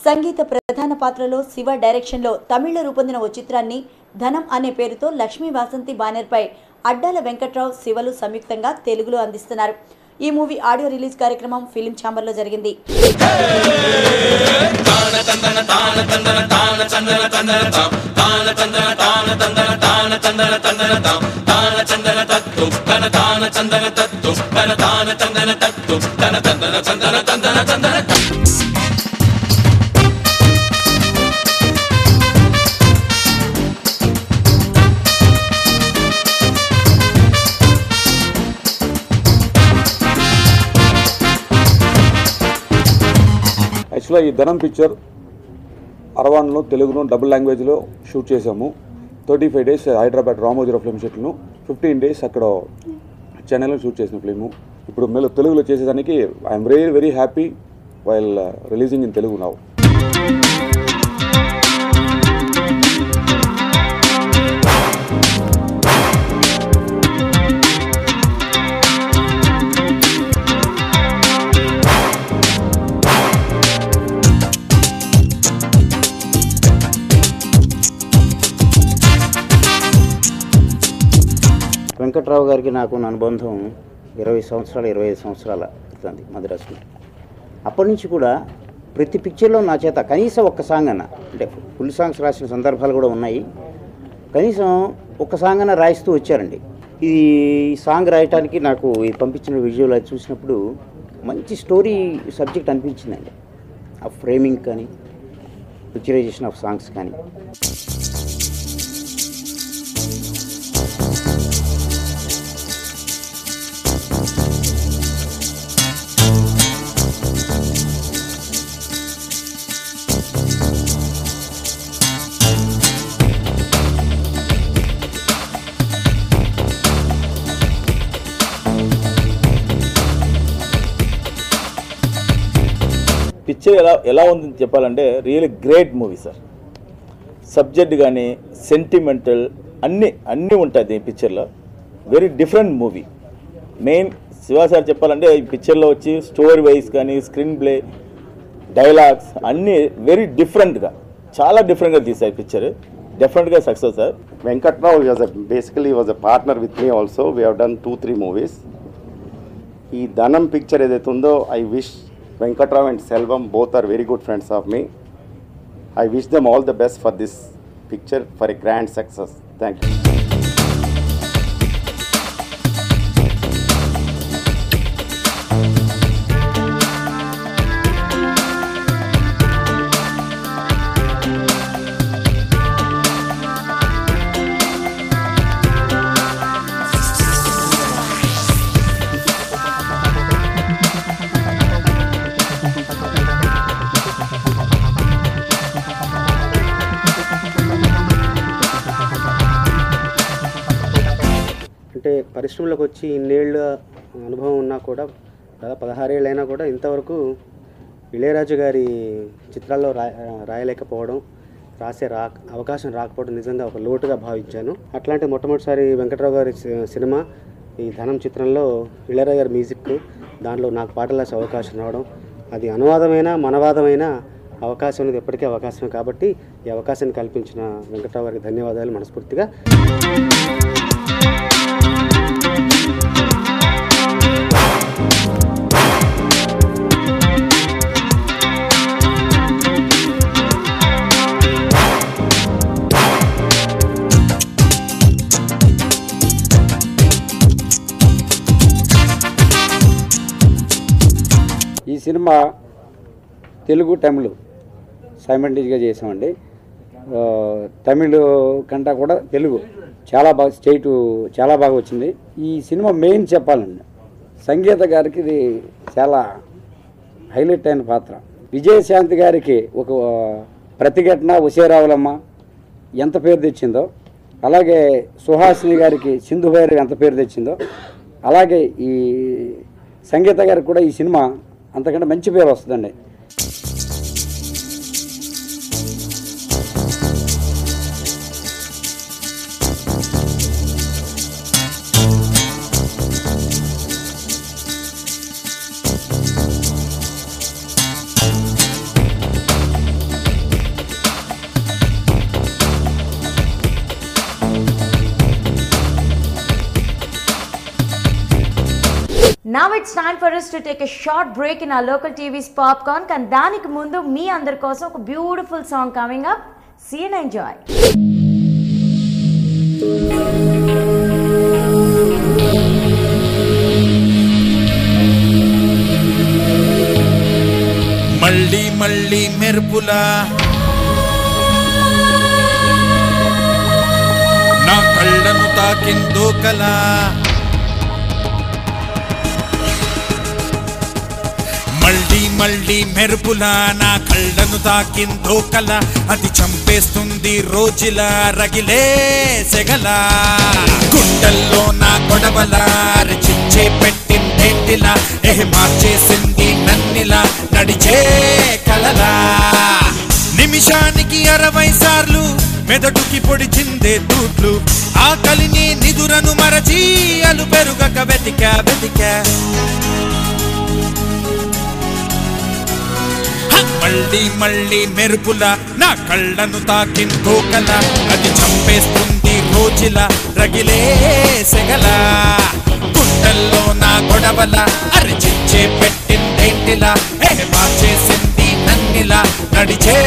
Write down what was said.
సంగీత ప్రధాన పాత్రలో శివ డైరెక్షన్లో తమిళ్లో రూపొందిన ఓ చిత్రాన్ని ధనం అనే పేరుతో లక్ష్మీ వాసంతి బ్యానర్పై అడ్డాల వెంకట్రావు శివలు సంయుక్తంగా తెలుగులో అందిస్తున్నారు. ఈ మూవీ ఆడియో రిలీజ్ కార్యక్రమం ఫిలిం ఛాంబర్లో జరిగింది. యాక్చువల్గా ఈ ధనం పిక్చర్ అరవాన్లో తెలుగులో డబుల్ లాంగ్వేజ్లో షూట్ చేసాము. 35 days హైదరాబాద్ రామోజీరావు ఫిల్మ్ సెట్లో, 15 days అక్కడ చెన్నైలో షూట్ చేసిన ఫిల్ము. ఇప్పుడు మేము తెలుగులో చేసేదానికి I'm very very happy while releasing in Telugu now. Venkatrao గారికి నాకు అనుబంధం 25 సంవత్సరాల అవుతుంది మద్రాసులో. అప్పటి నుంచి కూడా ప్రతి పిక్చర్లో నా చేత కనీసం ఒక్క సాంగ్ అన్న, అంటే ఫుల్ సాంగ్స్ రాసిన సందర్భాలు కూడా ఉన్నాయి, కనీసం ఒక్క సాంగ్ అన్న రాయిస్తూ వచ్చారండి. ఈ సాంగ్ రాయటానికి నాకు ఇది పంపించిన విజువల్ అది చూసినప్పుడు మంచి స్టోరీ సబ్జెక్ట్ అనిపించిందండి. ఆ ఫ్రేమింగ్ కానీ పిక్చరైజేషన్ ఆఫ్ సాంగ్స్ కానీ. పిక్చర్ ఎలా ఉందని చెప్పాలంటే really great movie sir. Subject కానీ సెంటిమెంటల్ అన్నీ ఉంటుంది ఈ పిక్చర్లో. Very different movie. Main Shiva sir చెప్పాలంటే ఈ పిక్చర్లో వచ్చి స్టోరీ వైజ్ కానీ స్క్రీన్ ప్లే డైలాగ్స్ అన్నీ వెరీ డిఫరెంట్గా, చాలా డిఫరెంట్గా తీసారు పిక్చర్. డెఫినెట్గా success sir. Venkatrao basically was a partner with me also. We have done 2-3 movies. ఈ ధనం పిక్చర్ ఏదైతే ఉందో, I wish Venkatrao and Selvam both are very good friends of me. I wish them all the best for this picture for a grand success. Thank you. అంటే పరిశ్రమలోకి వచ్చి ఇన్నేళ్ళ అనుభవం ఉన్నా కూడా, 16 ఏళ్ళైనా కూడా ఇంతవరకు ఇళయరాజు గారి చిత్రాల్లో రాయలేకపోవడం, రాసే అవకాశం రాకపోవడం నిజంగా ఒక లోటుగా భావించాను. అట్లాంటి మొట్టమొదటిసారి వెంకట్రావు గారి సినిమా ఈ ధనం చిత్రంలో ఇళయరాజు గారి మ్యూజిక్, దాంట్లో నాకు పాటలు రాసే అవకాశం రావడం, అది అనువాదమైన మనవాదమైన అవకాశం అనేది ఎప్పటికీ అవకాశమే. కాబట్టి ఈ అవకాశాన్ని కల్పించిన వెంకట్రావు గారికి ధన్యవాదాలు మనస్ఫూర్తిగా. ఈ సినిమా తెలుగు తమిళ్ సైమల్టేనియస్గా చేసామండి. తమిళ్ కంటే కూడా తెలుగు చాలా బాగా చాలా బాగా వచ్చింది. ఈ సినిమా మెయిన్ చెప్పాలండి, సంగీత గారికి ఇది చాలా హైలైట్ అయిన పాత్ర. విజయశాంతి గారికి ఒక ప్రతిఘటన ఉసేరావులమ్మ ఎంత పేరు తెచ్చిందో, అలాగే సుహాసిని గారికి సింధు భైరవి ఎంత పేరు తెచ్చిందో, అలాగే ఈ సంగీత గారికి కూడా ఈ సినిమా అంతకంటే మంచి పేరు వస్తుందండి. Now it's time for us to take a short break in our local TV's popcorn. And దానికి ముందు మీ అందరి కోసం ఒక beautiful song coming up. See and enjoy. మళ్ళీ మళ్ళీ మెరుపులా నా కళ్ళను తాకిందో కలా, మళ్ళీ మళ్ళీ మెరుపులా నా కళ్ళను తాకిందో కల, అది చంపేస్తుంది రోజులా రగిలే సెగలా, గుండెల్లో నా గొడవలా రచించే పెట్టిందేంటిలా, మార్చేసింది నన్నిలా నడిచే కలలా, నిమిషానికి 60 సార్లు మెదడుకి పొడిచిందే తూట్లు, ఆకలిని నిదురను మరచి అలు పెరుగక వెతికా వెతికా, మళ్ళీ మళ్ళీ మెరుపులా నా కళ్ళను తాకిందో కల, అది చంపేస్తుంది రోజులా రగిలే సెగలా, గుండెల్లో నా గొడవల అరిచించే పెట్టిందేంటిలా, మార్చేసింది నన్నిలా నడిచే